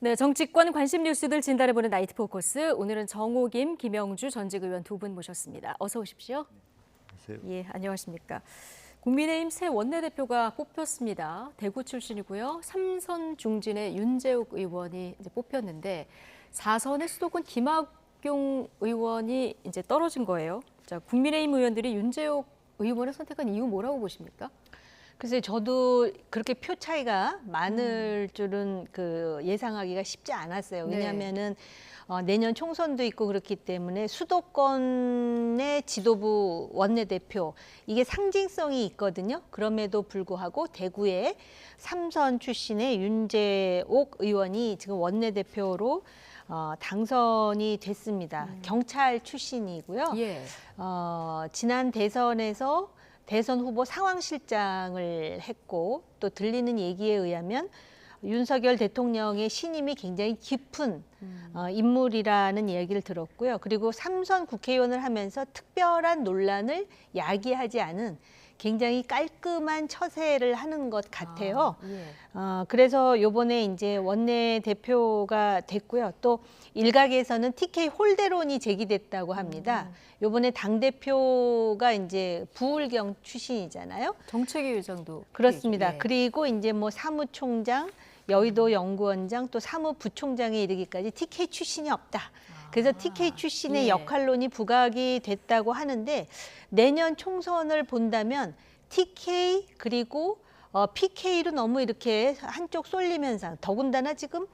네, 정치권 관심 뉴스들 진단해보는 나이트 포커스. 오늘은 정호김, 김영주 전직 의원 두 분 모셨습니다. 어서 오십시오. 안녕하세요. 예, 안녕하십니까. 국민의힘 새 원내대표가 뽑혔습니다. 대구 출신이고요. 3선 중진의 윤재욱 의원이 이제 뽑혔는데 4선의 수도권 김학용 의원이 이제 떨어진 거예요. 자, 국민의힘 의원들이 윤재욱 의원을 선택한 이유 뭐라고 보십니까? 글쎄 저도 그렇게 표 차이가 많을 줄은 예상하기가 쉽지 않았어요. 왜냐하면은 내년 총선도 있고 그렇기 때문에 수도권의 지도부 원내대표 이게 상징성이 있거든요. 그럼에도 불구하고 대구의 3선 출신의 윤재옥 의원이 지금 원내대표로 당선이 됐습니다. 경찰 출신이고요. 예. 지난 대선에서 대선 후보 상황실장을 했고 또 들리는 얘기에 의하면 윤석열 대통령의 신임이 굉장히 깊은 인물이라는 이야기를 들었고요. 그리고 3선 국회의원을 하면서 특별한 논란을 야기하지 않은 굉장히 깔끔한 처세를 하는 것 같아요. 그래서 요번에 이제 원내대표가 됐고요. 또 일각에서는 TK 홀대론이 제기됐다고 합니다. 요번에 당대표가 이제 부울경 출신이잖아요. 정책위 의장도. 그렇습니다. 예. 그리고 이제 뭐 사무총장, 여의도 연구원장, 또 사무부총장에 이르기까지 TK 출신이 없다. 그래서 TK 출신의 예. 역할론이 부각이 됐다고 하는데 내년 총선을 본다면 TK 그리고 PK로 너무 이렇게 한쪽 쏠리면서 더군다나 지금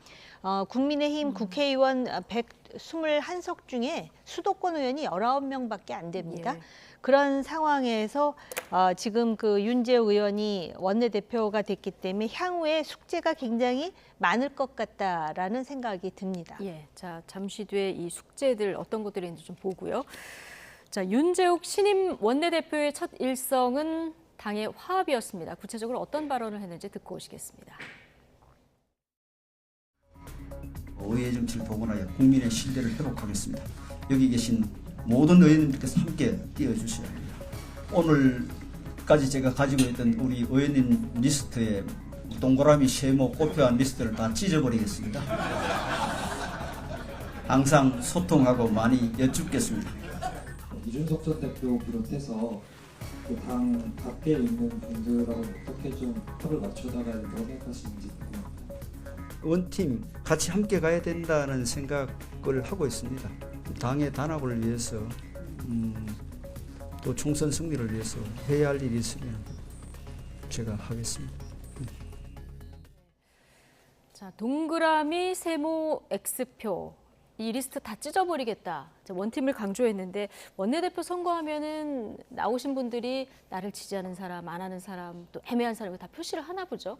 국민의힘 국회의원 121석 중에 수도권 의원이 19명밖에 안 됩니다. 예. 그런 상황에서 지금 그 윤재욱 의원이 원내대표가 됐기 때문에 향후에 숙제가 굉장히 많을 것 같다라는 생각이 듭니다. 예, 자 잠시 뒤에 이 숙제들 어떤 것들이 있는지 좀 보고요. 자, 윤재욱 신임 원내대표의 첫 일성은 당의 화합이었습니다. 구체적으로 어떤 발언을 했는지 듣고 오시겠습니다. 의회 정치를 복원하여 국민의 신뢰를 회복하겠습니다. 여기 계신 모든 의원님들께서 함께 뛰어주셔야 합니다. 오늘까지 제가 가지고 있던 우리 의원님 리스트에 동그라미 세모 꼽혀한 리스트를 다 찢어버리겠습니다. 항상 소통하고 많이 여쭙겠습니다. 이준석 전 대표 비롯해서 당 밖에 있는 분들하고 어떻게 좀 합을 맞춰나갈 생각하시는지 궁금합니다. 원팀 같이 함께 가야 된다는 생각을 하고 있습니다. 당의 단합을 위해서 또 총선 승리를 위해서 해야 할 일이 있으면 제가 하겠습니다. 자, 동그라미, 세모, X표. 이 리스트 다 찢어버리겠다. 원팀을 강조했는데 원내대표 선거하면은 나오신 분들이 나를 지지하는 사람, 안 하는 사람, 또 애매한 사람이 다 표시를 하나 보죠.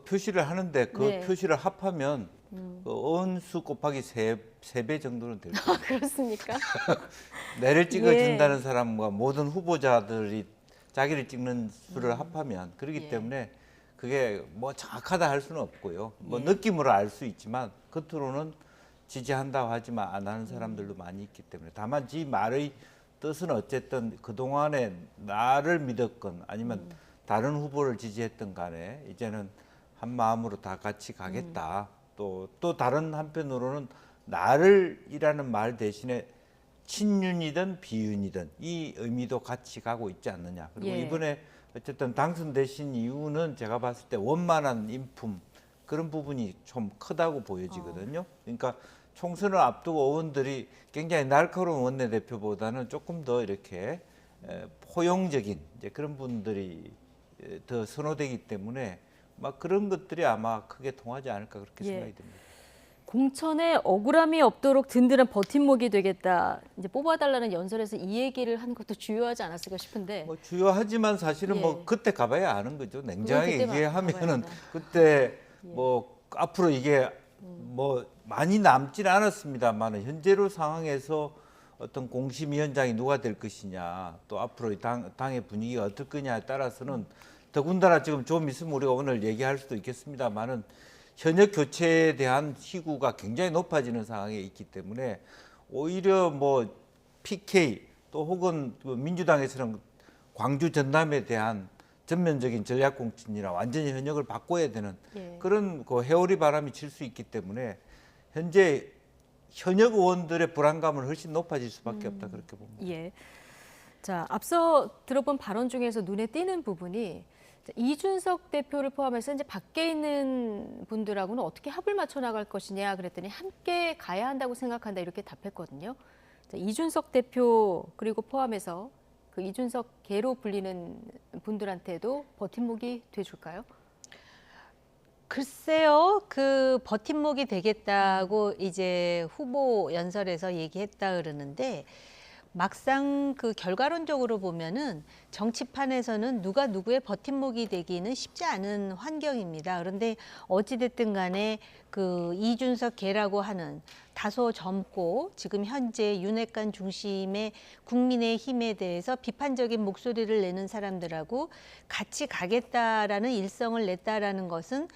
표시를 하는데 그 네. 표시를 합하면 언수 곱하기 3배 정도는 될 거예요. 그렇습니까? 내를 찍어준다는 사람과 모든 후보자들이 자기를 찍는 수를 합하면 그렇기 때문에 그게 뭐 정확하다 할 수는 없고요. 뭐 느낌으로 알 수 있지만 겉으로는 지지한다고 하지만 안 하는 사람들도 많이 있기 때문에 다만 지 말의 뜻은 어쨌든 그동안에 나를 믿었건 아니면 다른 후보를 지지했던 간에 이제는 한 마음으로 다 같이 가겠다. 또 다른 한편으로는 나를이라는 말 대신에 친윤이든 비윤이든 이 의미도 같이 가고 있지 않느냐. 그리고 이번에 어쨌든 당선되신 이유는 제가 봤을 때 원만한 인품 그런 부분이 좀 크다고 보여지거든요. 그러니까 총선을 앞두고 의원들이 굉장히 날카로운 원내대표보다는 조금 더 이렇게 포용적인 이제 그런 분들이 더 선호되기 때문에 막 그런 것들이 아마 크게 통하지 않을까 그렇게 생각이 듭니다. 공천에 억울함이 없도록 든든한 버팀목이 되겠다. 이제 뽑아달라는 연설에서 이 얘기를 한 것도 주요하지 않았을까 싶은데. 뭐 주요하지만 사실은 뭐 그때 가봐야 아는 거죠. 냉정하게 그때 얘기하면은 가봐야 그때 뭐 앞으로 이게 뭐 많이 남진 않았습니다만 현재로 상황에서 어떤 공심위원장이 누가 될 것이냐 또 앞으로 당의 분위기가 어떨 거냐에 따라서는 더군다나 지금 좀 있으면 우리가 오늘 얘기할 수도 있겠습니다만은 현역 교체에 대한 시구가 굉장히 높아지는 상황에 있기 때문에 오히려 뭐 PK 또 혹은 민주당에서는 광주 전남에 대한 전면적인 전략공천이나 완전히 현역을 바꿔야 되는 예. 그런 그 회오리 바람이 칠 수 있기 때문에 현재 현역 의원들의 불안감은 훨씬 높아질 수밖에 없다 그렇게 봅니다. 예. 자, 앞서 들어본 발언 중에서 눈에 띄는 부분이 이준석 대표를 포함해서 이제 밖에 있는 분들하고는 어떻게 합을 맞춰 나갈 것이냐 그랬더니 함께 가야 한다고 생각한다 이렇게 답했거든요. 자, 이준석 대표 그리고 포함해서 그 이준석 계로 불리는 분들한테도 버팀목이 돼줄까요? 글쎄요, 그 버팀목이 되겠다고 이제 후보 연설에서 얘기했다 그러는데 막상 그 결과론적으로 보면은 정치판에서는 누가 누구의 버팀목이 되기는 쉽지 않은 환경입니다. 그런데 어찌됐든 간에 그 이준석 계라고 하는 다소 젊고 지금 현재 윤핵관 중심의 국민의힘에 대해서 비판적인 목소리를 내는 사람들하고 같이 가겠다라는 일성을 냈다라는 것은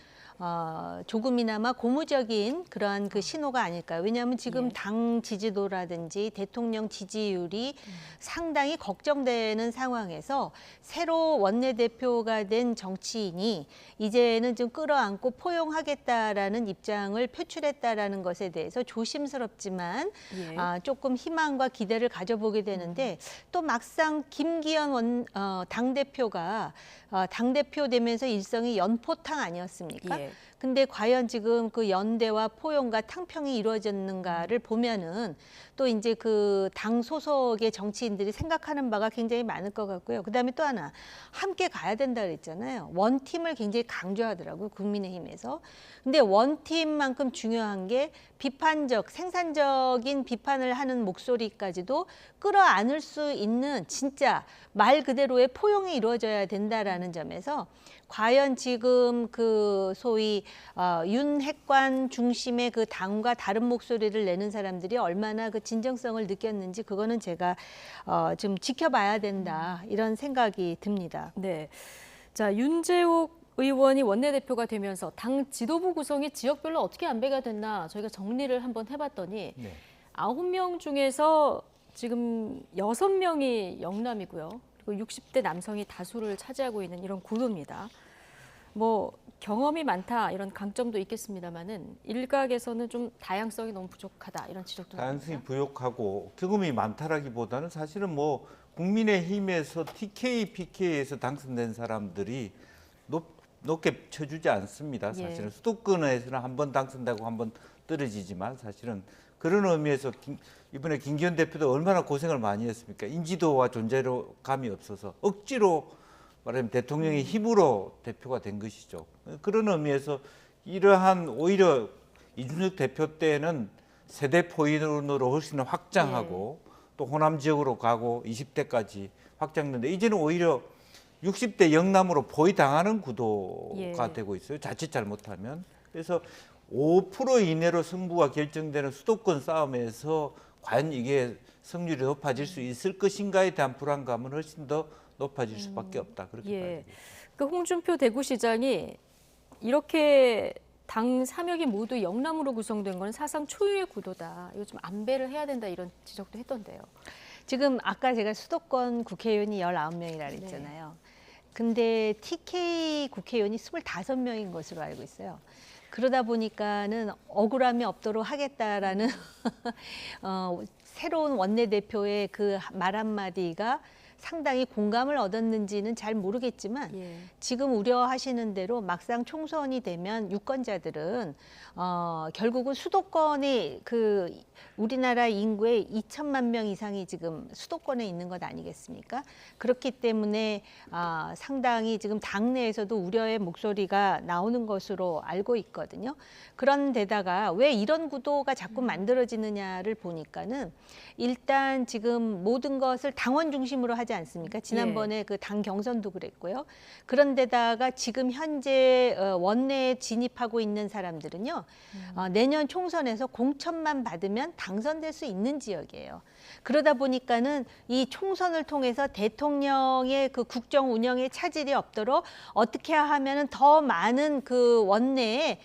조금이나마 고무적인 그러한 그 신호가 아닐까요? 왜냐하면 지금 당 지지도라든지 대통령 지지율이 상당히 걱정되는 상황에서 새로 원내대표가 된 정치인이 이제는 좀 끌어안고 포용하겠다라는 입장을 표출했다라는 것에 대해서 조심스럽지만 예. 조금 희망과 기대를 가져보게 되는데 또 막상 김기현 당대표가 당대표 되면서 일성이 연포탕 아니었습니까? 예. 근데 과연 지금 그 연대와 포용과 탕평이 이루어졌는가를 보면은 또 이제 그 당 소속의 정치인들이 생각하는 바가 굉장히 많을 것 같고요. 그다음에 또 하나 함께 가야 된다 그랬잖아요. 원팀을 굉장히 강조하더라고요. 국민의힘에서. 근데 원팀만큼 중요한 게 비판적, 생산적인 비판을 하는 목소리까지도 끌어안을 수 있는 진짜 말 그대로의 포용이 이루어져야 된다라는 점에서 과연 지금 그 소위 윤핵관 중심의 그 당과 다른 목소리를 내는 사람들이 얼마나 그 진정성을 느꼈는지 그거는 제가 좀 지켜봐야 된다 이런 생각이 듭니다. 네. 자, 윤재욱 의원이 원내대표가 되면서 당 지도부 구성이 지역별로 어떻게 안배가 됐나 저희가 정리를 한번 해봤더니 네. 9명 중에서 지금 6명이 영남이고요. 그리고 60대 남성이 다수를 차지하고 있는 이런 구도입니다. 뭐 경험이 많다 이런 강점도 있겠습니다만은 일각에서는 좀 다양성이 너무 부족하다 이런 지적도 다양성이 나옵니다. 부족하고 경험이 많다라기보다는 사실은 뭐 국민의힘에서 TK, PK에서 당선된 사람들이 높게 쳐주지 않습니다. 사실은 예. 수도권에서는 한 번 당선되고 한 번 떨어지지만 사실은 그런 의미에서 이번에 김기현 대표도 얼마나 고생을 많이 했습니까? 인지도와 존재감이 없어서 억지로 말하면 대통령의 힘으로 대표가 된 것이죠. 그런 의미에서 이러한 오히려 이준석 대표 때는 세대 포인으로 훨씬 확장하고 또 호남 지역으로 가고 20대까지 확장됐는데 이제는 오히려 60대 영남으로 포위당하는 구도가 되고 있어요. 자칫 잘못하면. 그래서 5% 이내로 승부가 결정되는 수도권 싸움에서 과연 이게 승률이 높아질 수 있을 것인가에 대한 불안감은 훨씬 더 높아질 수밖에 없다. 그렇게 봐야 예. 되겠죠. 그 홍준표 대구시장이 이렇게 당 3역이 모두 영남으로 구성된 건 사상 초유의 구도다. 이거 좀 안배를 해야 된다 이런 지적도 했던데요. 지금 아까 제가 수도권 국회의원이 19명이라 그랬잖아요. 근데 TK 국회의원이 25명인 것으로 알고 있어요. 그러다 보니까는 억울함이 없도록 하겠다라는 새로운 원내대표의 그 말 한마디가 상당히 공감을 얻었는지는 잘 모르겠지만 지금 우려하시는 대로 막상 총선이 되면 유권자들은 결국은 수도권이 그 우리나라 인구의 2천만 명 이상이 지금 수도권에 있는 것 아니겠습니까? 그렇기 때문에 상당히 지금 당내에서도 우려의 목소리가 나오는 것으로 알고 있거든요. 그런데다가 왜 이런 구도가 자꾸 만들어지느냐를 보니까는 일단 지금 모든 것을 당원 중심으로 하지 않습니까? 지난번에 그 당 경선도 그랬고요. 그런데다가 지금 현재 원내에 진입하고 있는 사람들은요. 내년 총선에서 공천만 받으면 당선될 수 있는 지역이에요. 그러다 보니까는 이 총선을 통해서 대통령의 그 국정 운영에 차질이 없도록 어떻게 하면은 더 많은 그 원내에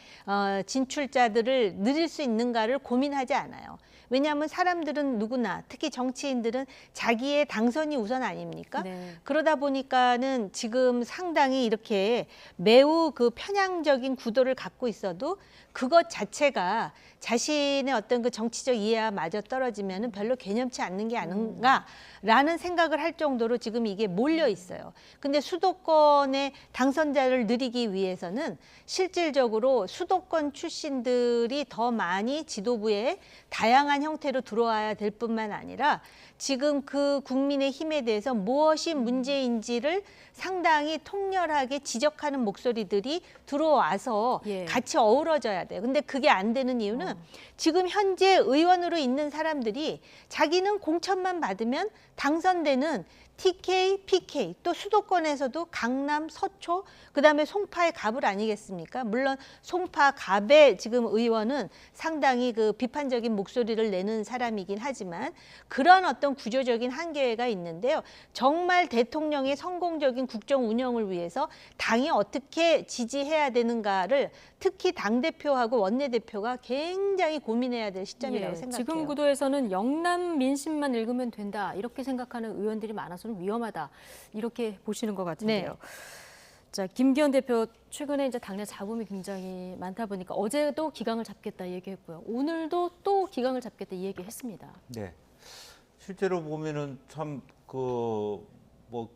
진출자들을 늘릴 수 있는가를 고민하지 않아요. 왜냐하면 사람들은 누구나 특히 정치인들은 자기의 당선이 우선 아닙니까? 네. 그러다 보니까는 지금 상당히 이렇게 매우 그 편향적인 구도를 갖고 있어도 그것 자체가 자신의 어떤 그 정치적 이해와 마저 떨어지면은 별로 개념치 않는 게 아닌가라는 생각을 할 정도로 지금 이게 몰려 있어요. 근데 수도권의 당선자를 늘리기 위해서는 실질적으로 수도권 출신들이 더 많이 지도부에 다양한 형태로 들어와야 될 뿐만 아니라 지금 그 국민의 힘에 대해서 무엇이 문제인지를 상당히 통렬하게 지적하는 목소리들이 들어와서 예. 같이 어우러져야 돼요. 근데 그게 안 되는 이유는 지금 현재 의원으로 있는 사람들이 자기는 공천만 받으면 당선되는 TK, PK, 또 수도권에서도 강남, 서초, 그다음에 송파의 갑을 아니겠습니까? 물론 송파 갑의 지금 의원은 상당히 그 비판적인 목소리를 내는 사람이긴 하지만 그런 어떤 구조적인 한계가 있는데요. 정말 대통령의 성공적인 국정 운영을 위해서 당이 어떻게 지지해야 되는가를 특히 당대표하고 원내대표가 굉장히 고민해야 될 시점이라고 생각해요. 지금 구도에서는 영남 민심만 읽으면 된다 이렇게 생각하는 의원들이 많아서는 위험하다 이렇게 보시는 것 같은데요. 네. 자, 김기현 대표 최근에 이제 당내 잡음이 굉장히 많다 보니까 어제도 기강을 잡겠다 얘기했고요. 오늘도 또 기강을 잡겠다 얘기했습니다. 네. 실제로 보면은 참 그 뭐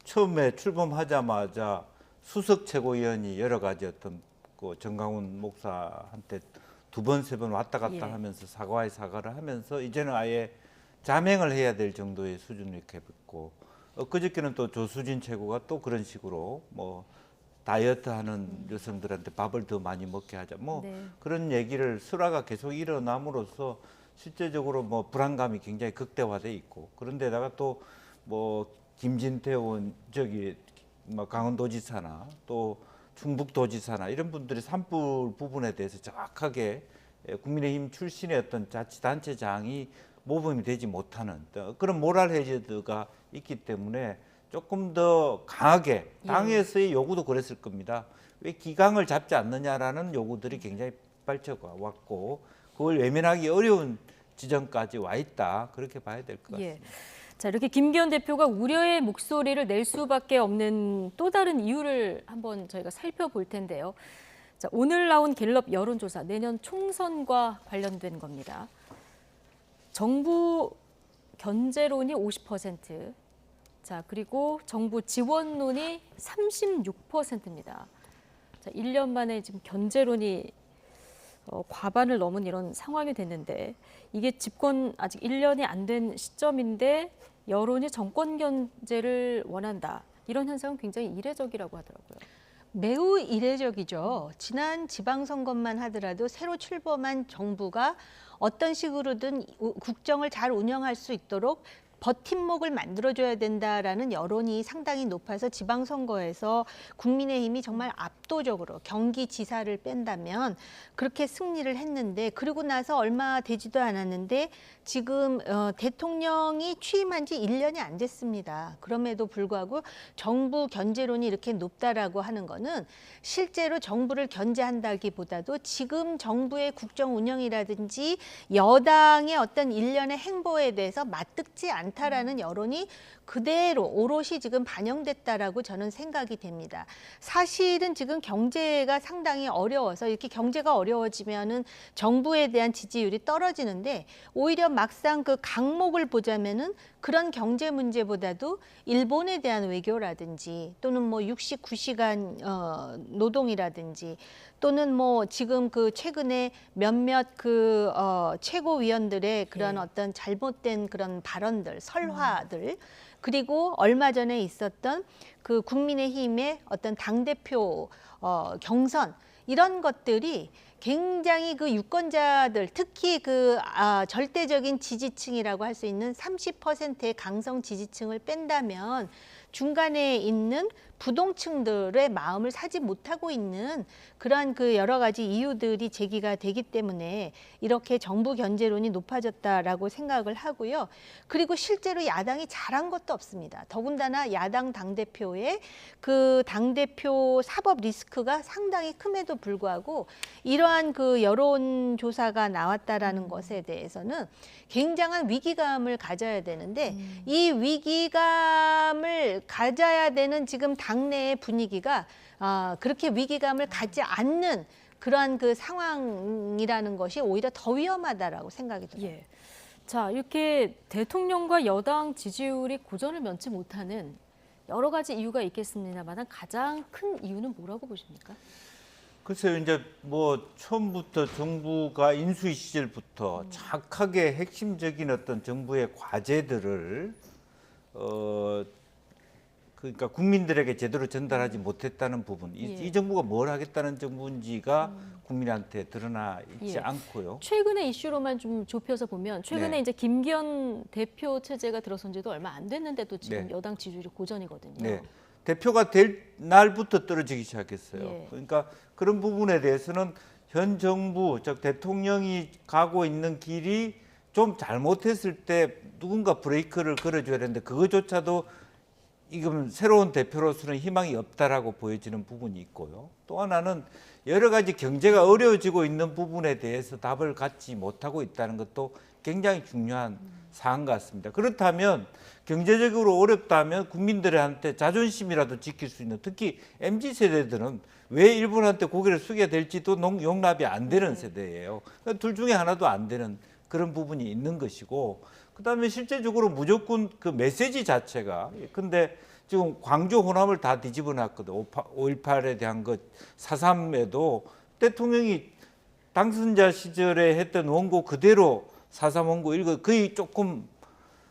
처음에 출범하자마자 수석 최고위원이 여러 가지 어떤 그 정강훈 목사한테 두 번, 세 번 왔다 갔다 예. 하면서 사과를 하면서 이제는 아예 자명을 해야 될 정도의 수준을 이렇게 뵙고 그저께는 또 조수진 최고가 또 그런 식으로 뭐 다이어트 하는 여성들한테 밥을 더 많이 먹게 하자 뭐 네. 그런 얘기를 수라가 계속 일어남으로써 실제적으로 뭐 불안감이 굉장히 극대화돼 있고 그런데다가 또 뭐 김진태 의원 저기 뭐 강원도지사나 또 충북도지사나 이런 분들이 산불 부분에 대해서 정확하게 국민의힘 출신의 어떤 자치단체장이 모범이 되지 못하는 그런 모랄 해저드가 있기 때문에 조금 더 강하게 당에서의 요구도 그랬을 겁니다. 왜 기강을 잡지 않느냐라는 요구들이 굉장히 발표가 왔고 그걸 외면하기 어려운 지점까지 와 있다 그렇게 봐야 될 것 같습니다. 자, 이렇게 김기현 대표가 우려의 목소리를 낼 수밖에 없는 또 다른 이유를 한번 저희가 살펴볼 텐데요. 자, 오늘 나온 갤럽 여론조사 내년 총선과 관련된 겁니다. 정부 견제론이 50%, 자, 그리고 정부 지원론이 36%입니다. 자, 1년 만에 지금 견제론이 과반을 넘은 이런 상황이 됐는데 이게 집권 아직 1년이 안 된 시점인데 여론이 정권 견제를 원한다. 이런 현상은 굉장히 이례적이라고 하더라고요. 매우 이례적이죠. 지난 지방선거만 하더라도 새로 출범한 정부가 어떤 식으로든 국정을 잘 운영할 수 있도록 버팀목을 만들어줘야 된다라는 여론이 상당히 높아서 지방선거에서 국민의힘이 정말 압도적으로 경기지사를 뺀다면 그렇게 승리를 했는데 그리고 나서 얼마 되지도 않았는데 지금 대통령이 취임한 지 1년이 안 됐습니다. 그럼에도 불구하고 정부 견제론이 이렇게 높다라고 하는 거는 실제로 정부를 견제한다기보다도 지금 정부의 국정 운영이라든지 여당의 어떤 일련의 행보에 대해서 맞듣지 않다라는 여론이 그대로 오롯이 지금 반영됐다라고 저는 생각이 됩니다. 사실은 지금 경제가 상당히 어려워서 이렇게 경제가 어려워지면은 정부에 대한 지지율이 떨어지는데 오히려 막상 그 강목을 보자면은 그런 경제 문제보다도 일본에 대한 외교라든지 또는 뭐 69시간 노동이라든지 또는 뭐 지금 그 최근에 몇몇 그 최고위원들의 그런 어떤 잘못된 그런 발언들, 설화들 그리고 얼마 전에 있었던 그 국민의힘의 어떤 당대표 경선 이런 것들이 굉장히 그 유권자들 특히 그 절대적인 지지층이라고 할 수 있는 30%의 강성 지지층을 뺀다면 중간에 있는 부동층들의 마음을 사지 못하고 있는 그러한 그 여러 가지 이유들이 제기가 되기 때문에 이렇게 정부 견제론이 높아졌다라고 생각을 하고요. 그리고 실제로 야당이 잘한 것도 없습니다. 더군다나 야당 당대표의 그 당대표 사법 리스크가 상당히 큼에도 불구하고 이러한 그 여론조사가 나왔다라는 것에 대해서는 굉장한 위기감을 가져야 되는데 이 위기감을 가져야 되는 지금 당내의 분위기가 그렇게 위기감을 갖지 않는 그러한 그 상황이라는 것이 오히려 더 위험하다라고 생각이 들어요. 예. 자, 이렇게 대통령과 여당 지지율이 고전을 면치 못하는 여러 가지 이유가 있겠습니다만 가장 큰 이유는 뭐라고 보십니까? 글쎄요, 이제 뭐 처음부터 정부가 인수위 시절부터 착하게 핵심적인 어떤 정부의 과제들을 그러니까 국민들에게 제대로 전달하지 못했다는 부분, 이 정부가 뭘 하겠다는 정부인지가 국민한테 드러나 있지 않고요. 최근의 이슈로만 좀 좁혀서 보면 최근에 네. 이제 김기현 대표 체제가 들어선 지도 얼마 안 됐는데도 지금 네. 여당 지지율이 고전이거든요. 네. 대표가 될 날부터 떨어지기 시작했어요. 예. 그러니까 그런 부분에 대해서는 현 정부, 즉 대통령이 가고 있는 길이 좀 잘못했을 때 누군가 브레이크를 걸어줘야 되는데 그거조차도 지금 새로운 대표로서는 희망이 없다라고 보여지는 부분이 있고요. 또 하나는 여러 가지 경제가 어려워지고 있는 부분에 대해서 답을 갖지 못하고 있다는 것도 굉장히 중요한 사안 같습니다. 그렇다면 경제적으로 어렵다면 국민들한테 자존심이라도 지킬 수 있는, 특히 MZ세대들은 왜 일본한테 고개를 숙여야 될지도 용납이 안 되는 세대예요. 그러니까 둘 중에 하나도 안 되는 그런 부분이 있는 것이고, 그다음에 실제적으로 무조건 그 메시지 자체가, 근데 지금 광주 호남을 다 뒤집어 놨거든. 5.18에 대한 것, 4.3에도 대통령이 당선자 시절에 했던 원고 그대로 4.3 원고 읽어, 거의 조금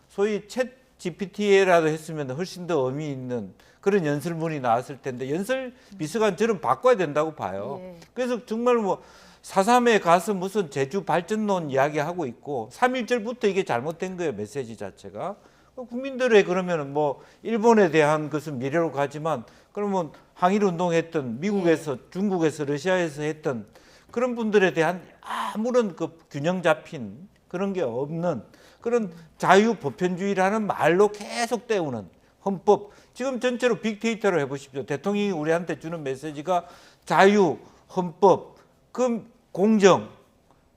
소위 챗 GPT라도 했으면 훨씬 더 의미 있는 그런 연설문이 나왔을 텐데, 연설 비서관 저는 바꿔야 된다고 봐요. 예. 그래서 정말 뭐 4.3에 가서 무슨 제주 발전론 이야기하고 있고 3.1절부터 이게 잘못된 거예요, 메시지 자체가. 국민들의 그러면 뭐 일본에 대한 것은 미래로 가지만, 그러면 항일 운동했던 미국에서 중국에서 러시아에서 했던 그런 분들에 대한 아무런 그 균형 잡힌 그런 게 없는 그런 자유 보편주의라는 말로 계속 때우는 헌법, 지금 전체로 빅데이터로 해보십시오. 대통령이 우리한테 주는 메시지가 자유, 헌법, 그 공정,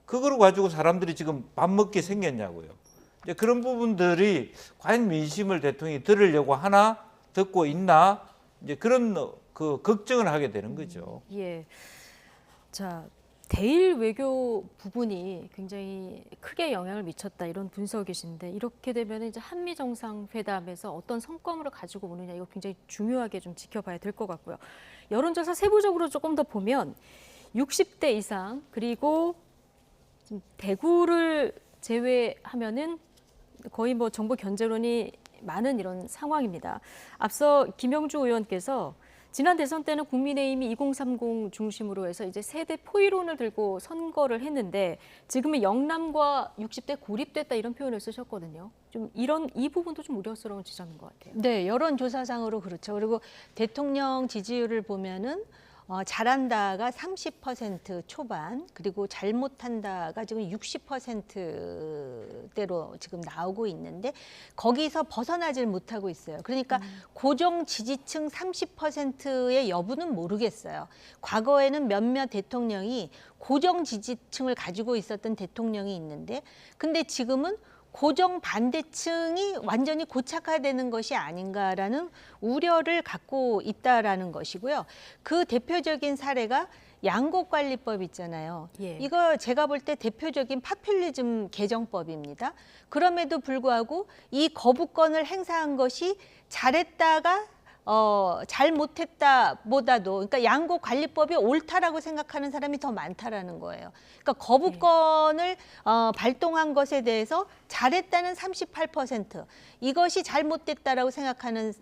그거를 가지고 사람들이 지금 밥 먹게 생겼냐고요. 이제 그런 부분들이 과연 민심을 대통령이 들으려고 하나, 듣고 있나, 이제 그런 그 걱정을 하게 되는 거죠. 예. 자, 대일 외교 부분이 굉장히 크게 영향을 미쳤다 이런 분석이신데, 이렇게 되면 이제 한미 정상회담에서 어떤 성과물을 가지고 오느냐, 이거 굉장히 중요하게 좀 지켜봐야 될 것 같고요. 여론조사 세부적으로 조금 더 보면 60대 이상, 그리고 대구를 제외하면은 거의 뭐 정부 견제론이 많은 이런 상황입니다. 앞서 김영주 의원께서 지난 대선 때는 국민의힘이 2030 중심으로 해서 이제 세대 포위론을 들고 선거를 했는데 지금은 영남과 60대 고립됐다 이런 표현을 쓰셨거든요. 좀 이 부분도 좀 우려스러운 지점인 것 같아요. 네, 여론조사상으로 그렇죠. 그리고 대통령 지지율을 보면은 잘한다가 30% 초반, 그리고 잘못한다가 지금 60%대로 지금 나오고 있는데 거기서 벗어나질 못하고 있어요. 그러니까 고정 지지층 30%의 여부는 모르겠어요. 과거에는 몇몇 대통령이 고정 지지층을 가지고 있었던 대통령이 있는데, 근데 지금은 고정 반대층이 완전히 고착화되는 것이 아닌가라는 우려를 갖고 있다라는 것이고요. 그 대표적인 사례가 양곡관리법 있잖아요. 예. 이거 제가 볼 때 대표적인 파퓰리즘 개정법입니다. 그럼에도 불구하고 이 거부권을 행사한 것이 잘했다가 잘못했다 보다도, 그러니까 양곡관리법이 옳다라고 생각하는 사람이 더 많다라는 거예요. 그러니까 거부권을 발동한 것에 대해서 잘했다는 38%, 이것이 잘못됐다라고 생각하는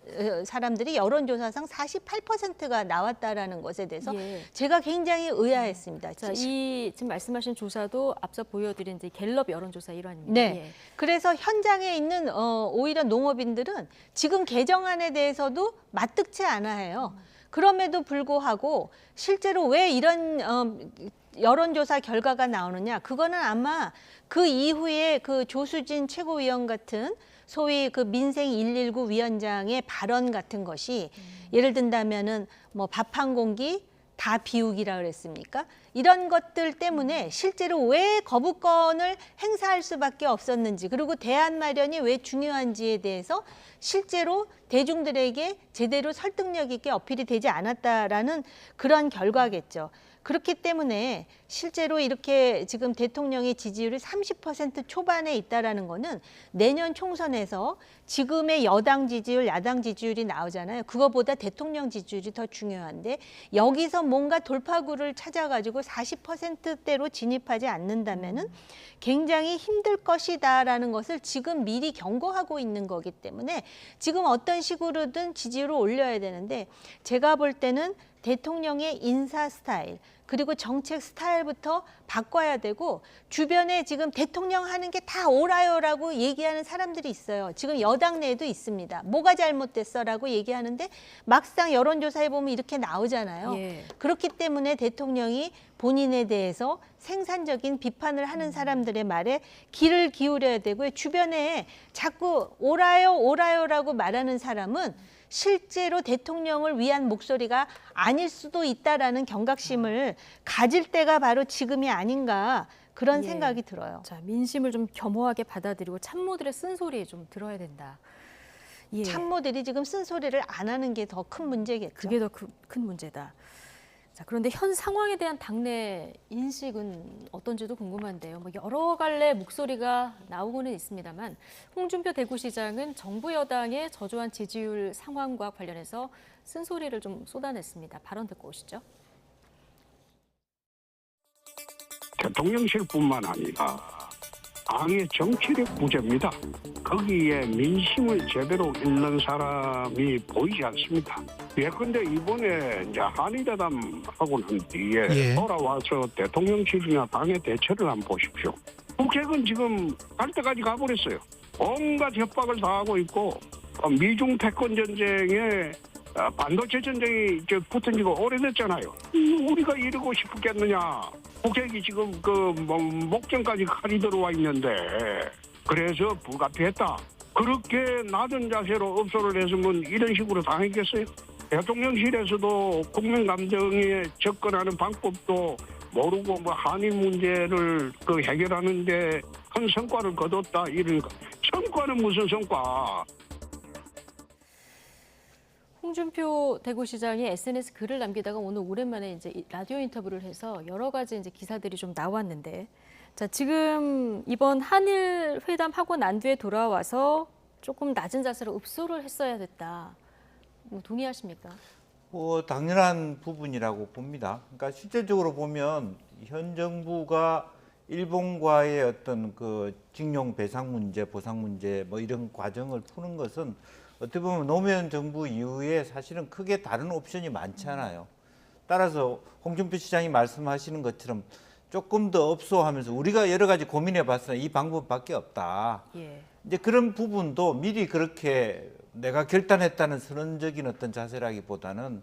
사람들이 여론조사상 48%가 나왔다라는 것에 대해서 예. 제가 굉장히 의아했습니다. 자, 이 지금 말씀하신 조사도 앞서 보여드린 이제 갤럽 여론조사 일환입니다. 네. 예. 그래서 현장에 있는 오히려 농업인들은 지금 개정안에 대해서도 맞득치 않아 해요. 그럼에도 불구하고 실제로 왜 이런 여론조사 결과가 나오느냐? 그거는 아마 그 이후에 그 조수진 최고위원 같은 소위 그 민생 119 위원장의 발언 같은 것이 예를 든다면은 뭐 밥 한 공기 다 비우기라 그랬습니까? 이런 것들 때문에 실제로 왜 거부권을 행사할 수밖에 없었는지, 그리고 대안 마련이 왜 중요한지에 대해서 실제로 대중들에게 제대로 설득력 있게 어필이 되지 않았다라는 그런 결과겠죠. 그렇기 때문에 실제로 이렇게 지금 대통령의 지지율이 30% 초반에 있다라는 거는 내년 총선에서 지금의 여당 지지율, 야당 지지율이 나오잖아요. 그거보다 대통령 지지율이 더 중요한데 여기서 뭔가 돌파구를 찾아가지고 40%대로 진입하지 않는다면은 굉장히 힘들 것이다라는 것을 지금 미리 경고하고 있는 거기 때문에 지금 어떤 식으로든 지지율을 올려야 되는데 제가 볼 때는 대통령의 인사 스타일 그리고 정책 스타일부터 바꿔야 되고 주변에 지금 대통령 하는 게 다 옳아요라고 얘기하는 사람들이 있어요. 지금 여당 내에도 있습니다. 뭐가 잘못됐어라고 얘기하는데 막상 여론조사에 보면 이렇게 나오잖아요. 예. 그렇기 때문에 대통령이 본인에 대해서 생산적인 비판을 하는 사람들의 말에 귀를 기울여야 되고요. 주변에 자꾸 옳아요, 옳아요라고 말하는 사람은 실제로 대통령을 위한 목소리가 아닐 수도 있다라는 경각심을 가질 때가 바로 지금이 아닌가 그런 예. 생각이 들어요. 자, 민심을 좀 겸허하게 받아들이고 참모들의 쓴소리 좀 들어야 된다. 예. 참모들이 지금 쓴소리를 안 하는 게 더 큰 문제겠죠. 그게 더 큰 문제다. 자, 그런데 현 상황에 대한 당내 인식은 어떤지도 궁금한데요. 뭐 여러 갈래 목소리가 나오고는 있습니다만 홍준표 대구시장은 정부 여당의 저조한 지지율 상황과 관련해서 쓴소리를 좀 쏟아냈습니다. 발언 듣고 오시죠. 대통령실뿐만 아니라 당의 정치력 부재입니다. 거기에 민심을 제대로 읽는 사람이 보이지 않습니다. 예컨대 이번에 이제 한일회담 하고 난 뒤에 돌아와서 대통령실이나 당의 대처를 한번 보십시오. 북핵은 지금 갈 때까지 가버렸어요. 온갖 협박을 다 하고 있고 미중 패권 전쟁에 반도체 전쟁이 붙은 지가 오래됐잖아요. 우리가 이러고 싶겠느냐. 북핵이 지금 목전까지 칼이 들어와 있는데 그래서 불가피했다. 그렇게 낮은 자세로 업소를 했으면 이런 식으로 당했겠어요? 대통령실에서도 국민 감정에 접근하는 방법도 모르고 뭐 한일 문제를 해결하는데 큰 성과를 거뒀다. 이런 성과는 무슨 성과? 홍준표 대구시장이 SNS 글을 남기다가 오늘 오랜만에 이제 라디오 인터뷰를 해서 여러 가지 이제 기사들이 좀 나왔는데, 자, 지금 이번 한일 회담 하고 난 뒤에 돌아와서 조금 낮은 자세로 읍소를 했어야 됐다. 뭐 동의하십니까? 당연한 부분이라고 봅니다. 그러니까 실질적으로 보면 현 정부가 일본과의 어떤 그 징용 배상 문제, 보상 문제 뭐 이런 과정을 푸는 것은 어떻게 보면 노무현 정부 이후에 사실은 크게 다른 옵션이 많지 않아요. 따라서 홍준표 시장이 말씀하시는 것처럼 조금 더 업소하면서 우리가 여러 가지 고민해 봤으나 이 방법밖에 없다. 예. 이제 그런 부분도 미리 그렇게 내가 결단했다는 선언적인 어떤 자세라기보다는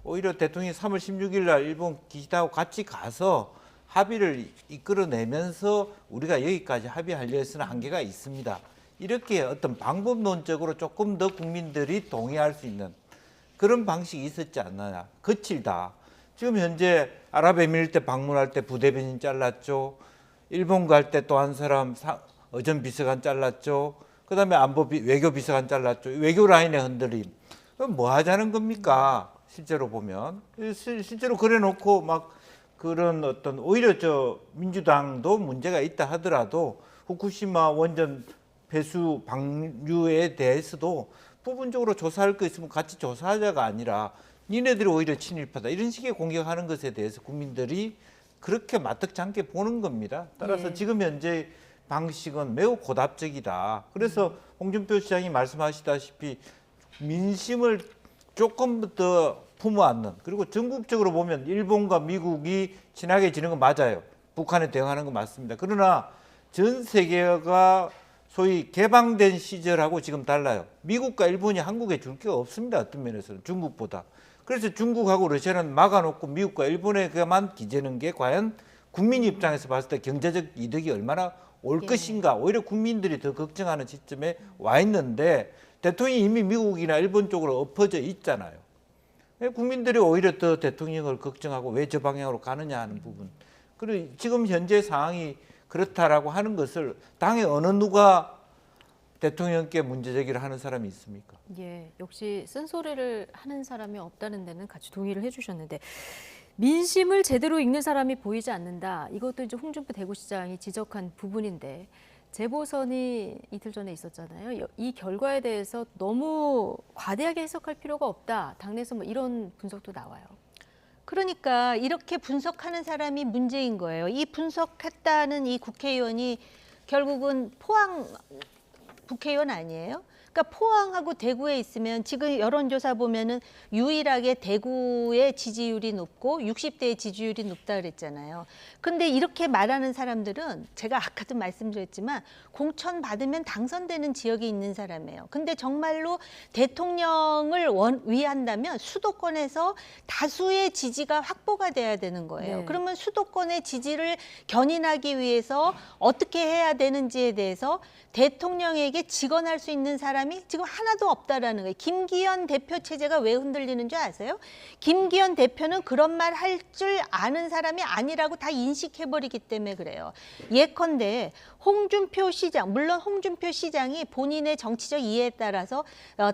오히려 대통령이 3월 16일 날 일본 기시다하고 같이 가서 합의를 이끌어내면서 우리가 여기까지 합의하려 해서는 한계가 있습니다. 이렇게 어떤 방법론적으로 조금 더 국민들이 동의할 수 있는 그런 방식이 있었지 않느냐. 거칠다. 지금 현재 아랍에미리트 방문할 때 부대변인 잘랐죠. 일본 갈 때 또 한 사람 어전 비서관 잘랐죠. 그다음에 외교 비서관 잘랐죠. 외교 라인의 흔들림. 그럼 뭐 하자는 겁니까? 실제로 보면. 실제로 그래 놓고 막 그런 어떤 오히려 민주당도 문제가 있다 하더라도 후쿠시마 원전 배수 방류에 대해서도 부분적으로 조사할 거 있으면 같이 조사하자가 아니라 니네들이 오히려 친일파다 이런 식의 공격하는 것에 대해서 국민들이 그렇게 마뜩지 않게 보는 겁니다. 따라서 지금 현재 방식은 매우 고답적이다. 그래서 홍준표 시장이 말씀하시다시피 민심을 조금 더 품어안는, 그리고 전국적으로 보면 일본과 미국이 친하게 지는 건 맞아요. 북한에 대응하는 건 맞습니다. 그러나 전 세계가 소위 개방된 시절하고 지금 달라요. 미국과 일본이 한국에 줄 게 없습니다. 어떤 면에서는 중국보다. 그래서 중국하고 러시아는 막아놓고 미국과 일본에게만 기재는 게 과연 국민 입장에서 봤을 때 경제적 이득이 얼마나 올 것인가. 오히려 국민들이 더 걱정하는 시점에 와 있는데 대통령이 이미 미국이나 일본 쪽으로 엎어져 있잖아요. 국민들이 오히려 더 대통령을 걱정하고 왜 저 방향으로 가느냐 하는 부분. 그리고 지금 현재 상황이 그렇다라고 하는 것을 당의 어느 누가 대통령께 문제 제기를 하는 사람이 있습니까? 예, 역시 쓴소리를 하는 사람이 없다는 데는 같이 동의를 해주셨는데 민심을 제대로 읽는 사람이 보이지 않는다. 이것도 이제 홍준표 대구시장이 지적한 부분인데 재보선이 이틀 전에 있었잖아요. 이 결과에 대해서 너무 과대하게 해석할 필요가 없다. 당내에서 뭐 이런 분석도 나와요. 그러니까 이렇게 분석하는 사람이 문제인 거예요. 이 분석했다는 이 국회의원이 결국은 포항 국회의원 아니에요? 그러니까 포항하고 대구에 있으면 지금 여론조사 보면은 유일하게 대구의 지지율이 높고 60대의 지지율이 높다 그랬잖아요. 근데 이렇게 말하는 사람들은 제가 아까도 말씀드렸지만 공천 받으면 당선되는 지역에 있는 사람이에요. 근데 정말로 대통령을 위한다면 수도권에서 다수의 지지가 확보가 돼야 되는 거예요. 네. 그러면 수도권의 지지를 견인하기 위해서 어떻게 해야 되는지에 대해서 대통령에게 직언할 수 있는 사람이 지금 하나도 없다라는 거예요. 김기현 대표 체제가 왜 흔들리는 줄 아세요? 김기현 대표는 그런 말 할 줄 아는 사람이 아니라고 다 인식해버리기 때문에 그래요. 예컨대 홍준표 시장, 물론 홍준표 시장이 본인의 정치적 이해에 따라서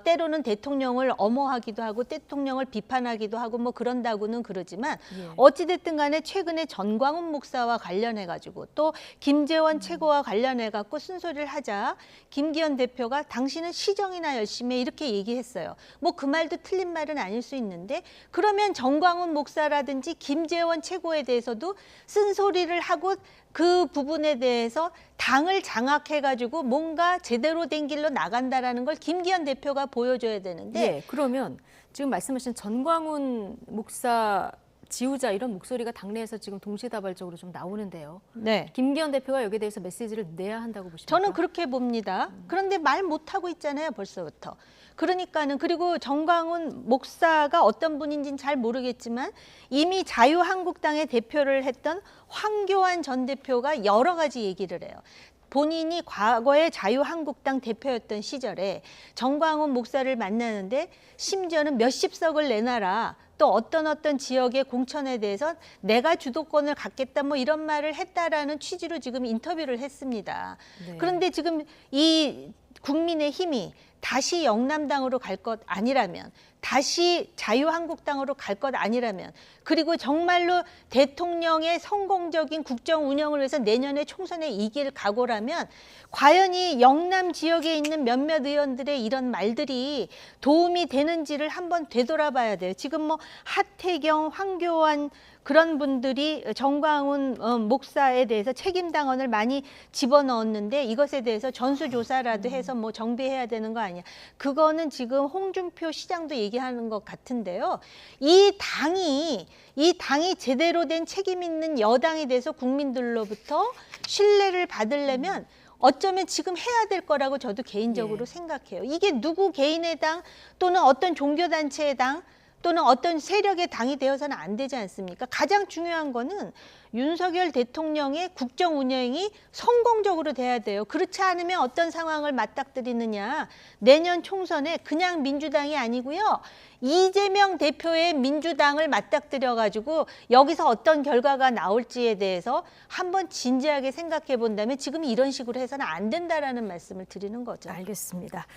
때로는 대통령을 엄호하기도 하고 대통령을 비판하기도 하고 뭐 그런다고는 그러지만 어찌됐든 간에 최근에 전광훈 목사와 관련해가지고 또 김재원 최고와 관련해갖고 쓴소리를 하자 김기현 대표가 당신은 시정이나 열심히 해 이렇게 얘기했어요. 뭐 그 말도 틀린 말은 아닐 수 있는데 그러면 전광훈 목사라든지 김재원 최고에 대해서도 쓴소리를 하고 그 부분에 대해서 당을 장악해가지고 뭔가 제대로 된 길로 나간다라는 걸 김기현 대표가 보여줘야 되는데 예, 그러면 지금 말씀하신 전광훈 목사 지우자 이런 목소리가 당내에서 지금 동시다발적으로 좀 나오는데요. 네. 김기현 대표가 여기에 대해서 메시지를 내야 한다고 보십니까? 저는 그렇게 봅니다. 그런데 말 못하고 있잖아요, 벌써부터. 그러니까는 그리고 전광훈 목사가 어떤 분인지는 잘 모르겠지만 이미 자유한국당의 대표를 했던 황교안 전 대표가 여러 가지 얘기를 해요. 본인이 과거에 자유한국당 대표였던 시절에 전광훈 목사를 만나는데 심지어는 몇십 석을 내놔라. 또 어떤 지역의 공천에 대해서 내가 주도권을 갖겠다 뭐 이런 말을 했다라는 취지로 지금 인터뷰를 했습니다. 네. 그런데 지금 이 국민의힘이 다시 영남당으로 갈 것 아니라면 다시 자유한국당으로 갈 것 아니라면 그리고 정말로 대통령의 성공적인 국정 운영을 위해서 내년에 총선에 이길 각오라면 과연 이 영남 지역에 있는 몇몇 의원들의 이런 말들이 도움이 되는지를 한번 되돌아봐야 돼요. 지금 뭐 하태경, 황교안 그런 분들이 전광훈 목사에 대해서 책임당원을 많이 집어넣었는데 이것에 대해서 전수조사라도 해서 뭐 정비해야 되는 거 아니야. 그거는 지금 홍준표 시장도 얘기하는 것 같은데요. 이 당이 제대로 된 책임 있는 여당이 돼서 국민들로부터 신뢰를 받으려면 어쩌면 지금 해야 될 거라고 저도 개인적으로 생각해요. 이게 누구 개인의 당 또는 어떤 종교단체의 당 또는 어떤 세력의 당이 되어서는 안 되지 않습니까? 가장 중요한 거는 윤석열 대통령의 국정 운영이 성공적으로 돼야 돼요. 그렇지 않으면 어떤 상황을 맞닥뜨리느냐. 내년 총선에 그냥 민주당이 아니고요. 이재명 대표의 민주당을 맞닥뜨려가지고 여기서 어떤 결과가 나올지에 대해서 한번 진지하게 생각해 본다면 지금 이런 식으로 해서는 안 된다라는 말씀을 드리는 거죠. 알겠습니다.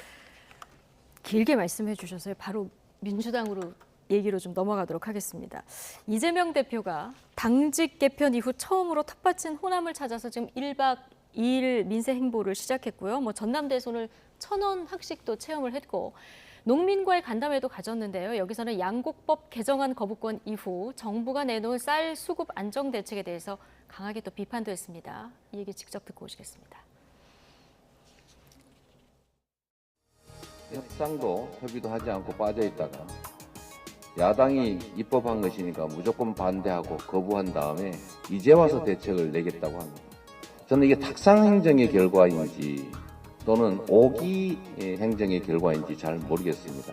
길게 말씀해 주셔서 바로 민주당으로 얘기로 좀 넘어가도록 하겠습니다. 이재명 대표가 당직 개편 이후 처음으로 텃밭인 호남을 찾아서 지금 1박 2일 민세 행보를 시작했고요. 뭐 전남대에서 오늘 천원 학식도 체험을 했고 농민과의 간담회도 가졌는데요. 여기서는 양곡법 개정안 거부권 이후 정부가 내놓은 쌀 수급 안정 대책에 대해서 강하게 또 비판도 했습니다. 이 얘기 직접 듣고 오시겠습니다. 협상도 협의도 하지 않고 빠져 있다가 야당이 입법한 것이니까 무조건 반대하고 거부한 다음에 이제 와서 대책을 내겠다고 합니다. 저는 이게 탁상 행정의 결과인지 또는 오기 행정의 결과인지 잘 모르겠습니다.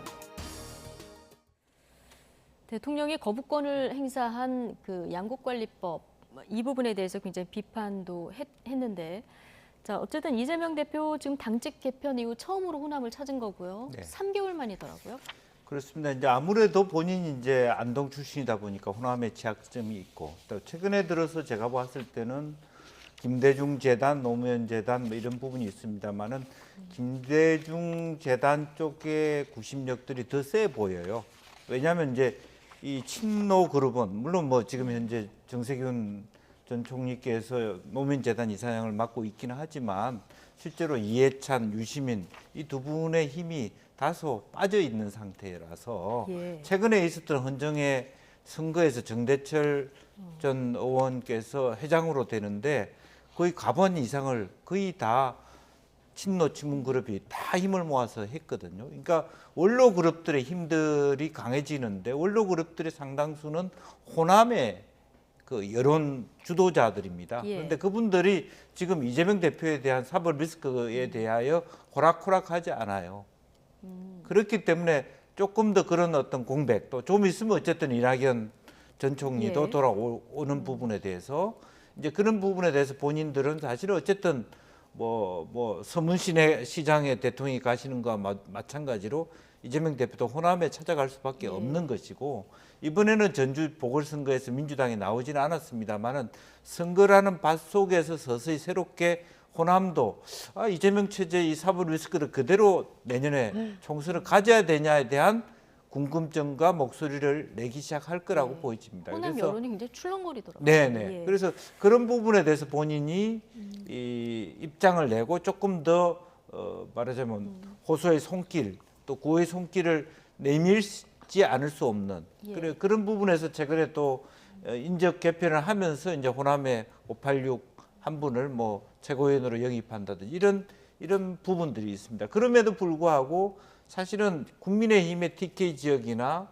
대통령이 거부권을 행사한 그 양국관리법 이 부분에 대해서 굉장히 비판도 했는데 자 어쨌든 이재명 대표 지금 당직 개편 이후 처음으로 호남을 찾은 거고요. 네. 3개월 만이더라고요. 그렇습니다. 이제 아무래도 본인이 이제 안동 출신이다 보니까 호남에 지향점이 있고 또 최근에 들어서 제가 봤을 때는 김대중 재단, 노무현 재단 뭐 이런 부분이 있습니다만은 김대중 재단 쪽의 구심력들이 더 세 보여요. 왜냐하면 이제 이 친노 그룹은 물론 뭐 지금 현재 정세균 전 총리께서 노무현 재단 이사장을 맡고 있기는 하지만 실제로 이해찬, 유시민 이 두 분의 힘이 다소 빠져 있는 상태라서 예. 최근에 있었던 헌정의 선거에서 정대철 전 의원께서 회장으로 되는데 거의 과반 이상을 거의 다 친노 친문 그룹이 다 힘을 모아서 했거든요. 그러니까 원로 그룹들의 힘들이 강해지는데 원로 그룹들의 상당수는 호남의 그 여론 주도자들입니다. 예. 그런데 그분들이 지금 이재명 대표에 대한 사법 리스크에 대하여 호락호락하지 않아요. 그렇기 때문에 조금 더 그런 어떤 공백 또 좀 있으면 어쨌든 이낙연 전 총리도 예. 돌아오는 부분에 대해서 이제 그런 부분에 대해서 본인들은 사실은 어쨌든 뭐 서문시장에 대통령이 가시는 거와 마찬가지로 이재명 대표도 호남에 찾아갈 수밖에 없는 것이고 이번에는 전주 보궐선거에서 민주당이 나오지는 않았습니다만은 선거라는 밭 속에서 서서히 새롭게 호남도 이재명 체제의 이 사법 리스크를 그대로 내년에 총선을 가져야 되냐에 대한 궁금증과 목소리를 내기 시작할 거라고 보여집니다. 호남 여론이 굉장히 출렁거리더라고요. 네네. 예. 그래서 그런 부분에 대해서 본인이 이 입장을 내고 조금 더 말하자면 호소의 손길 또 구호의 손길을 내밀지 않을 수 없는 예. 그런 부분에서 최근에 또 인적 개편을 하면서 이제 호남의 586 한 분을 뭐 최고위원으로 영입한다든지 이런 부분들이 있습니다. 그럼에도 불구하고 사실은 국민의힘의 TK 지역이나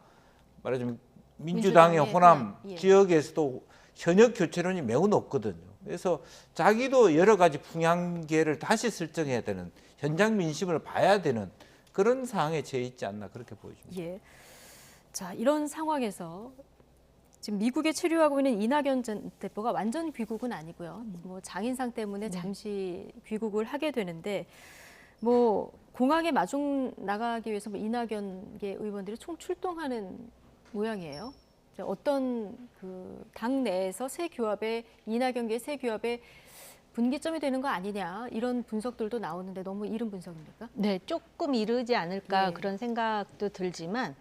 말하자면 민주당의 호남 예. 지역에서도 현역 교체론이 매우 높거든요. 그래서 자기도 여러 가지 풍향계를 다시 설정해야 되는 현장 민심을 봐야 되는 그런 상황에 처해 있지 않나 그렇게 보여집니다. 예. 자 이런 상황에서 지금 미국에 체류하고 있는 이낙연 전 대표가 완전 귀국은 아니고요. 뭐 장인상 때문에 잠시 귀국을 하게 되는데 뭐 공항에 마중 나가기 위해서 뭐 이낙연계 의원들이 총 출동하는 모양이에요. 어떤 그 당 내에서 새 규합에 이낙연계 새 규합에 분기점이 되는 거 아니냐 이런 분석들도 나오는데 너무 이른 분석입니까? 네, 조금 이르지 않을까 예. 그런 생각도 들지만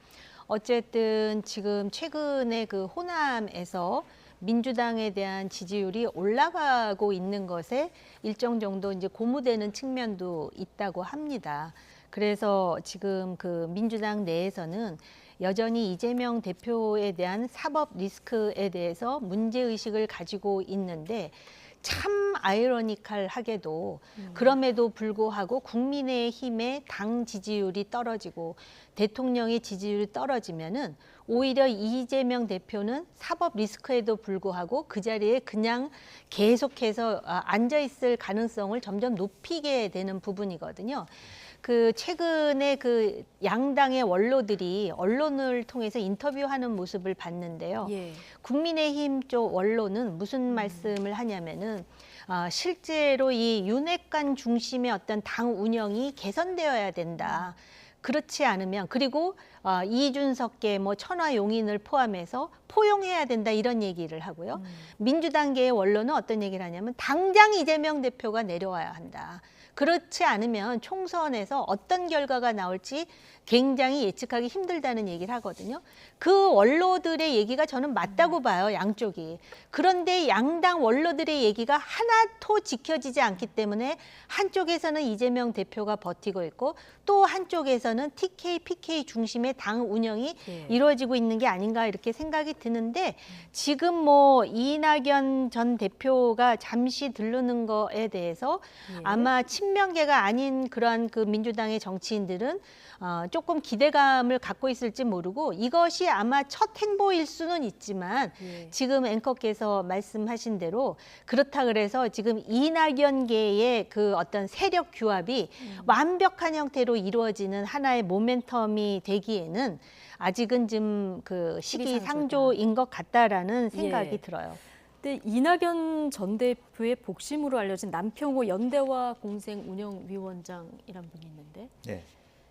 어쨌든 지금 최근에 그 호남에서 민주당에 대한 지지율이 올라가고 있는 것에 일정 정도 이제 고무되는 측면도 있다고 합니다. 그래서 지금 그 민주당 내에서는 여전히 이재명 대표에 대한 사법 리스크에 대해서 문제의식을 가지고 있는데 참 아이러니컬하게도 그럼에도 불구하고 국민의힘의 당 지지율이 떨어지고 대통령의 지지율이 떨어지면은 오히려 이재명 대표는 사법 리스크에도 불구하고 그 자리에 그냥 계속해서 앉아 있을 가능성을 점점 높이게 되는 부분이거든요. 그 최근에 그 양당의 원로들이 언론을 통해서 인터뷰하는 모습을 봤는데요. 예. 국민의힘 쪽 원로는 무슨 말씀을 하냐면은 실제로 이 윤핵관 중심의 어떤 당 운영이 개선되어야 된다. 그렇지 않으면 그리고 이준석계 뭐 천하용인을 포함해서 포용해야 된다 이런 얘기를 하고요. 민주당계의 원로는 어떤 얘기를 하냐면 당장 이재명 대표가 내려와야 한다. 그렇지 않으면 총선에서 어떤 결과가 나올지 굉장히 예측하기 힘들다는 얘기를 하거든요. 그 원로들의 얘기가 저는 맞다고 봐요, 양쪽이. 그런데 양당 원로들의 얘기가 하나도 지켜지지 않기 때문에 한쪽에서는 이재명 대표가 버티고 있고 또 한쪽에서는 TK, PK 중심의 당 운영이 예. 이루어지고 있는 게 아닌가 이렇게 생각이 드는데 지금 뭐 이낙연 전 대표가 잠시 들르는 거에 대해서 아마 친명계가 아닌 그런 그 민주당의 정치인들은 조금 기대감을 갖고 있을지 모르고 이것이 아마 첫 행보일 수는 있지만 지금 앵커께서 말씀하신 대로 그렇다 그래서 지금 이낙연계의 그 어떤 세력 규합이 완벽한 형태로 이루어지는 하나의 모멘텀이 되기에는 아직은 좀 그 시기상조인 것 같다라는 생각이 들어요. 근데 이낙연 전 대표의 복심으로 알려진 남평호 연대화 공생 운영위원장이란 분이 있는데 네.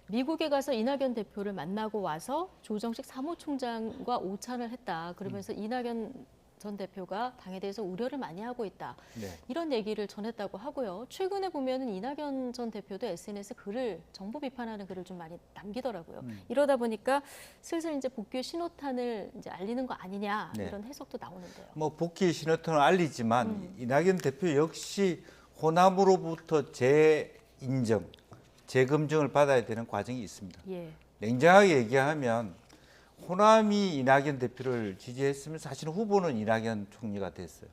미국에 가서 이낙연 대표를 만나고 와서 조정식 사무총장과 오찬을 했다. 그러면서 이낙연 전 대표가 당에 대해서 우려를 많이 하고 있다. 네. 이런 얘기를 전했다고 하고요. 최근에 보면은 이낙연 전 대표도 SNS 글을 정부 비판하는 글을 좀 많이 남기더라고요. 이러다 보니까 슬슬 이제 복귀의 신호탄을 이제 알리는 거 아니냐 네. 이런 해석도 나오는데요. 뭐 복귀 신호탄을 알리지만 이낙연 대표 역시 호남으로부터 재인정, 재검증을 받아야 되는 과정이 있습니다. 예. 냉정하게 얘기하면 호남이 이낙연 대표를 지지했으면 사실은 후보는 이낙연 총리가 됐어요.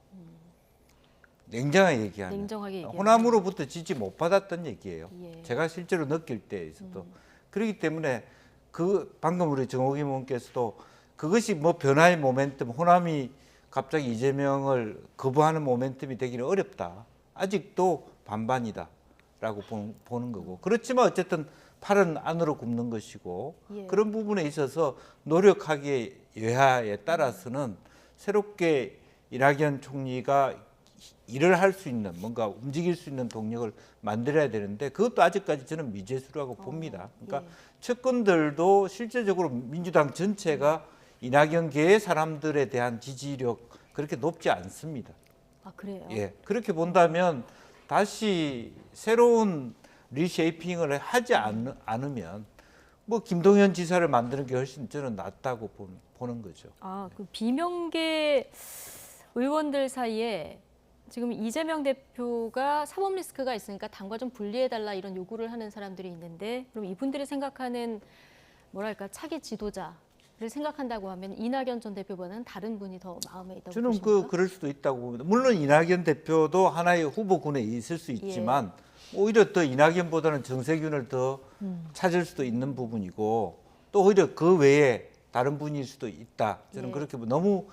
냉정하게 얘기하면. 냉정하게 얘기하면. 호남으로부터 지지 못 받았던 얘기예요. 예. 제가 실제로 느낄 때에서도. 그렇기 때문에 그 방금 우리 정호기 의원께서도 그것이 뭐 변화의 모멘텀, 호남이 갑자기 이재명을 거부하는 모멘텀이 되기는 어렵다. 아직도 반반이다라고 보는 거고. 그렇지만 어쨌든 팔은 안으로 굽는 것이고 예. 그런 부분에 있어서 노력하기의 여하에 따라서는 새롭게 이낙연 총리가 일을 할 수 있는 뭔가 움직일 수 있는 동력을 만들어야 되는데 그것도 아직까지 저는 미지수라고 봅니다. 그러니까 예. 측근들도 실제적으로 민주당 전체가 이낙연계의 사람들에 대한 지지력 그렇게 높지 않습니다. 아 그래요? 예, 그렇게 본다면 다시 새로운 리쉐이핑을 하지 않으면 뭐 김동연 지사를 만드는 게 훨씬 저는 낫다고 보는 거죠. 아, 그 비명계 의원들 사이에 지금 이재명 대표가 사법 리스크가 있으니까 당과 좀 분리해달라 이런 요구를 하는 사람들이 있는데 그럼 이분들이 생각하는 뭐랄까 차기 지도자를 생각한다고 하면 이낙연 전 대표보다는 다른 분이 더 마음에 있다고 저는 보십니까? 그럴 수도 있다고 봅니다. 물론 이낙연 대표도 하나의 후보군에 있을 수 있지만 오히려 더 이낙연보다는 정세균을 더 찾을 수도 있는 부분이고 또 오히려 그 외에 다른 분일 수도 있다. 저는 예. 그렇게 너무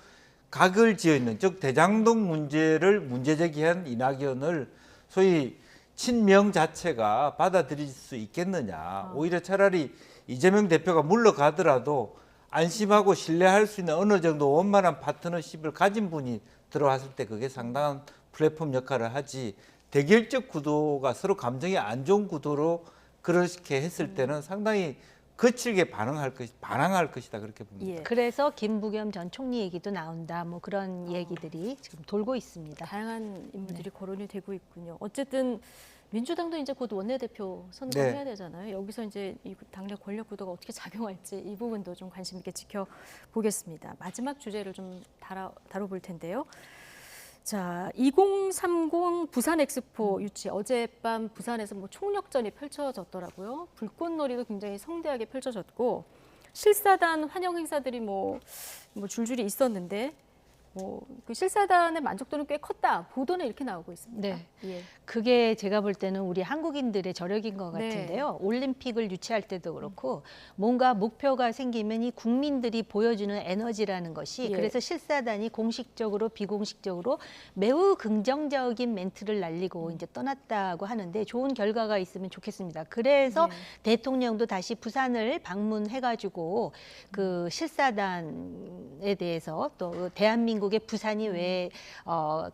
각을 지어 있는 즉 대장동 문제를 문제 제기한 이낙연을 소위 친명 자체가 받아들일 수 있겠느냐. 오히려 차라리 이재명 대표가 물러가더라도 안심하고 신뢰할 수 있는 어느 정도 원만한 파트너십을 가진 분이 들어왔을 때 그게 상당한 플랫폼 역할을 하지 대결적 구도가 서로 감정이 안 좋은 구도로 그렇게 했을 때는 상당히 거칠게 반항할 것이다 그렇게 봅니다. 예. 그래서 김부겸 전 총리 얘기도 나온다. 뭐 그런 얘기들이 지금 돌고 있습니다. 다양한 인물들이 거론이 되고 있군요. 어쨌든 민주당도 이제 곧 원내대표 선거해야 되잖아요. 여기서 이제 이 당내 권력 구도가 어떻게 작용할지 이 부분도 좀 관심 있게 지켜보겠습니다. 마지막 주제를 좀 다뤄볼 텐데요. 자, 2030 부산 엑스포 유치 어젯밤 부산에서 뭐 총력전이 펼쳐졌더라고요. 불꽃놀이도 굉장히 성대하게 펼쳐졌고 실사단 환영 행사들이 뭐 줄줄이 있었는데 그 실사단의 만족도는 꽤 컸다. 보도는 이렇게 나오고 있습니다. 네. 예. 그게 제가 볼 때는 우리 한국인들의 저력인 것 네. 같은데요. 올림픽을 유치할 때도 그렇고 뭔가 목표가 생기면 이 국민들이 보여주는 에너지라는 것이 예. 그래서 실사단이 공식적으로 비공식적으로 매우 긍정적인 멘트를 날리고 이제 떠났다고 하는데 좋은 결과가 있으면 좋겠습니다. 그래서 대통령도 다시 부산을 방문해가지고 그 실사단에 대해서 또 대한민국의 부산이 왜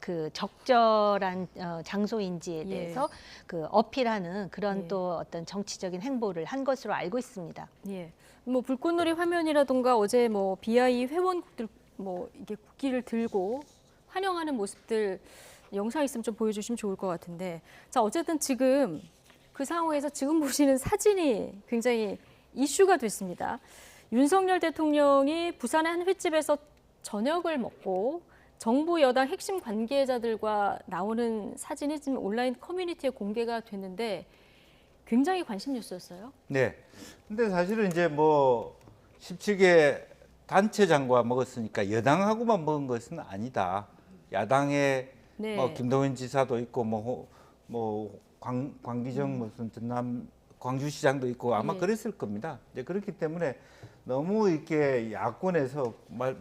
그 적절한 장소인지에 대해서 그 어필하는 그런 또 어떤 정치적인 행보를 한 것으로 알고 있습니다. 예. 뭐 불꽃놀이 화면이라든가 어제 뭐 BI 회원국들 뭐 이게 국기를 들고 환영하는 모습들 영상 있으면 좀 보여주시면 좋을 것 같은데 자 어쨌든 지금 그 상황에서 지금 보시는 사진이 굉장히 이슈가 됐습니다. 윤석열 대통령이 부산의 한 횟집에서 저녁을 먹고 정부 여당 핵심 관계자들과 나오는 사진이 지금 온라인 커뮤니티에 공개가 됐는데 굉장히 관심 뉴스였어요. 네. 근데 사실은 이제 뭐 17개 단체장과 먹었으니까 여당하고만 먹은 것은 아니다. 야당의 네. 뭐 김동연 지사도 있고 광기정 무슨 전남 광주시장도 있고 아마 예. 그랬을 겁니다. 이제 그렇기 때문에 너무 이렇게 야권에서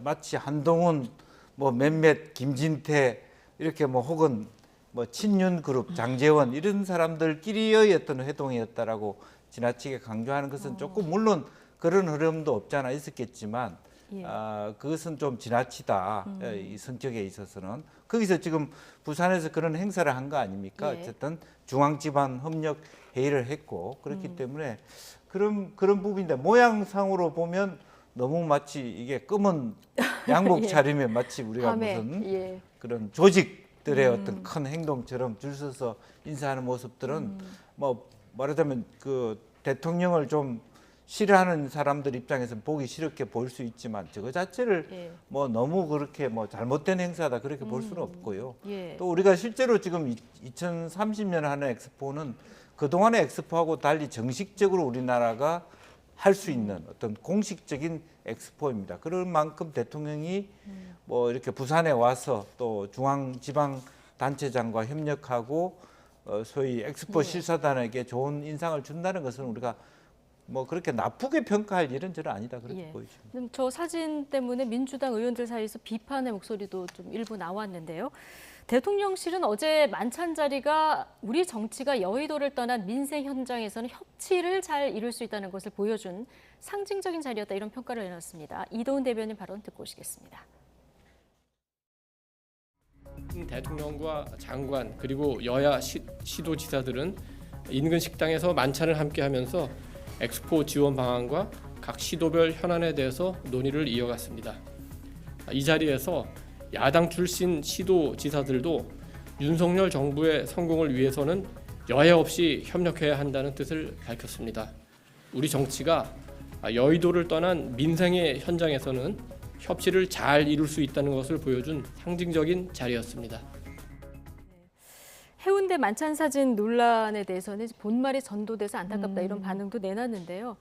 마치 한동훈 뭐 몇몇 김진태 이렇게 뭐 혹은 뭐 친윤 그룹 장제원 이런 사람들끼리의 어떤 회동이었다라고 지나치게 강조하는 것은 조금 물론 그런 흐름도 없지 않아 있었겠지만 예. 그것은 좀 지나치다. 이 성격에 있어서는 거기서 지금 부산에서 그런 행사를 한 거 아닙니까? 예. 어쨌든 중앙지방 협력 회의를 했고 그렇기 때문에 그런 부분인데 모양상으로 보면 너무 마치 이게 검은 양복 예. 차림에 마치 우리가 밤에, 무슨 예. 그런 조직들의 어떤 큰 행동처럼 줄 서서 인사하는 모습들은 뭐 말하자면 그 대통령을 좀 싫어하는 사람들 입장에서 보기 싫게 보일 수 있지만 저거 자체를 예. 뭐 너무 그렇게 뭐 잘못된 행사다 그렇게 볼 수는 없고요. 예. 또 우리가 실제로 지금 2030년 하는 엑스포는 그동안의 엑스포하고 달리 정식적으로 우리나라가 할 수 있는 어떤 공식적인 엑스포입니다. 그런 만큼 대통령이 뭐 이렇게 부산에 와서 또 중앙지방단체장과 협력하고 소위 엑스포 실사단에게 좋은 인상을 준다는 것은 우리가 뭐 그렇게 나쁘게 평가할 일은 저는 아니다 그렇게 예. 보여집니다. 그럼 저 사진 때문에 민주당 의원들 사이에서 비판의 목소리도 좀 일부 나왔는데요. 대통령실은 어제 만찬 자리가 우리 정치가 여의도를 떠난 민생 현장에서는 협치를 잘 이룰 수 있다는 것을 보여준 상징적인 자리였다 이런 평가를 내놨습니다. 이도훈 대변인 발언 듣고 오시겠습니다. 대통령과 장관 그리고 여야 시도지사들은 인근 식당에서 만찬을 함께하면서 엑스포 지원 방안과 각 시도별 현안에 대해서 논의를 이어갔습니다. 이 자리에서 야당 출신 시도지사들도 윤석열 정부의 성공을 위해서는 여야 없이 협력해야 한다는 뜻을 밝혔습니다. 우리 정치가 여의도를 떠난 민생의 현장에서는 협치를 잘 이룰 수 있다는 것을 보여준 상징적인 자리였습니다. 해운대 만찬 사진 논란에 대해서는 본말이 전도돼서 안타깝다 이런 반응도 내놨는데요.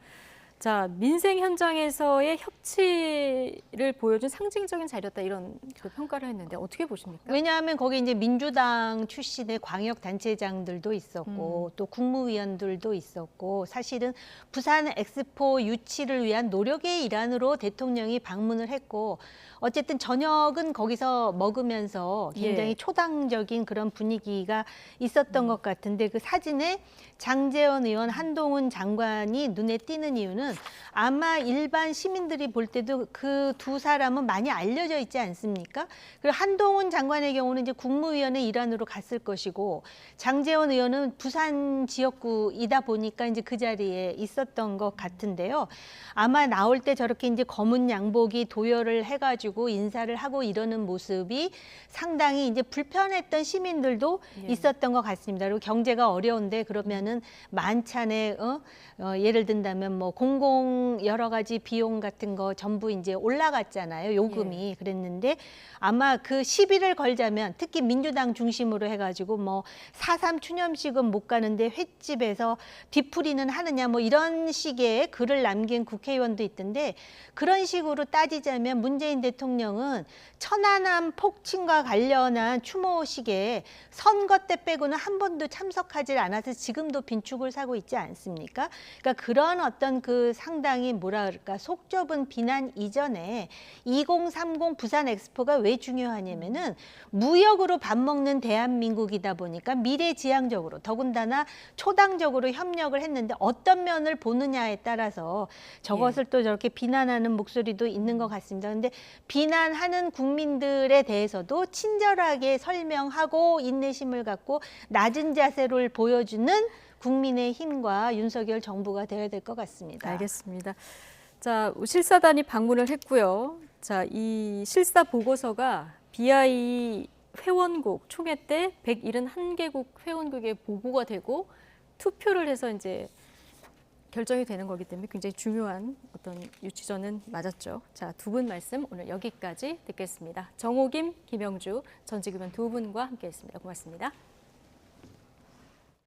자, 민생 현장에서의 협치를 보여준 상징적인 자리였다 이런 그 평가를 했는데 어떻게 보십니까? 왜냐하면 거기 이제 민주당 출신의 광역 단체장들도 있었고 또 국무위원들도 있었고 사실은 부산 엑스포 유치를 위한 노력의 일환으로 대통령이 방문을 했고 어쨌든 저녁은 거기서 먹으면서 굉장히 예. 초당적인 그런 분위기가 있었던 것 같은데 그 사진에 장제원 의원, 한동훈 장관이 눈에 띄는 이유는 아마 일반 시민들이 볼 때도 그 두 사람은 많이 알려져 있지 않습니까? 그리고 한동훈 장관의 경우는 이제 국무위원회 일환으로 갔을 것이고 장제원 의원은 부산 지역구이다 보니까 이제 그 자리에 있었던 것 같은데요. 아마 나올 때 저렇게 이제 검은 양복이 도열을 해가지고 인사를 하고 이러는 모습이 상당히 이제 불편했던 시민들도 예. 있었던 것 같습니다. 그리고 경제가 어려운데 그러면은 만찬에 예를 든다면 뭐 공공 여러 가지 비용 같은 거 전부 이제 올라갔잖아요. 요금이. 그랬는데 아마 그 시비를 걸자면 특히 민주당 중심으로 해가지고 뭐 4.3 추념식은 못 가는데 횟집에서 뒤풀이는 하느냐 뭐 이런 식의 글을 남긴 국회의원도 있던데 그런 식으로 따지자면 문재인 대통령은 천안함 폭침과 관련한 추모식에 선거 때 빼고는 한 번도 참석하지 않아서 지금도 빈축을 사고 있지 않습니까? 그러니까 그런 어떤 그 상당히 뭐라 그럴까 속 좁은 비난 이전에 2030 부산 엑스포가 왜 중요하냐면은 무역으로 밥 먹는 대한민국이다 보니까 미래지향적으로 더군다나 초당적으로 협력을 했는데 어떤 면을 보느냐에 따라서 저것을 또 저렇게 비난하는 목소리도 있는 것 같습니다. 그런데 비난하는 국민들에 대해서도 친절하게 설명하고 인내심을 갖고 낮은 자세를 보여주는 국민의힘과 윤석열 정부가 되어야 될 것 같습니다. 알겠습니다. 자, 실사단이 방문을 했고요. 자, 이 실사 보고서가 BI 회원국 총회 때 171개국 회원국에 보고가 되고 투표를 해서 이제 결정이 되는 거기 때문에 굉장히 중요한 어떤 유치전은 맞았죠. 자, 두 분 말씀 오늘 여기까지 듣겠습니다. 정호김, 김영주, 전지규명 두 분과 함께했습니다. 고맙습니다.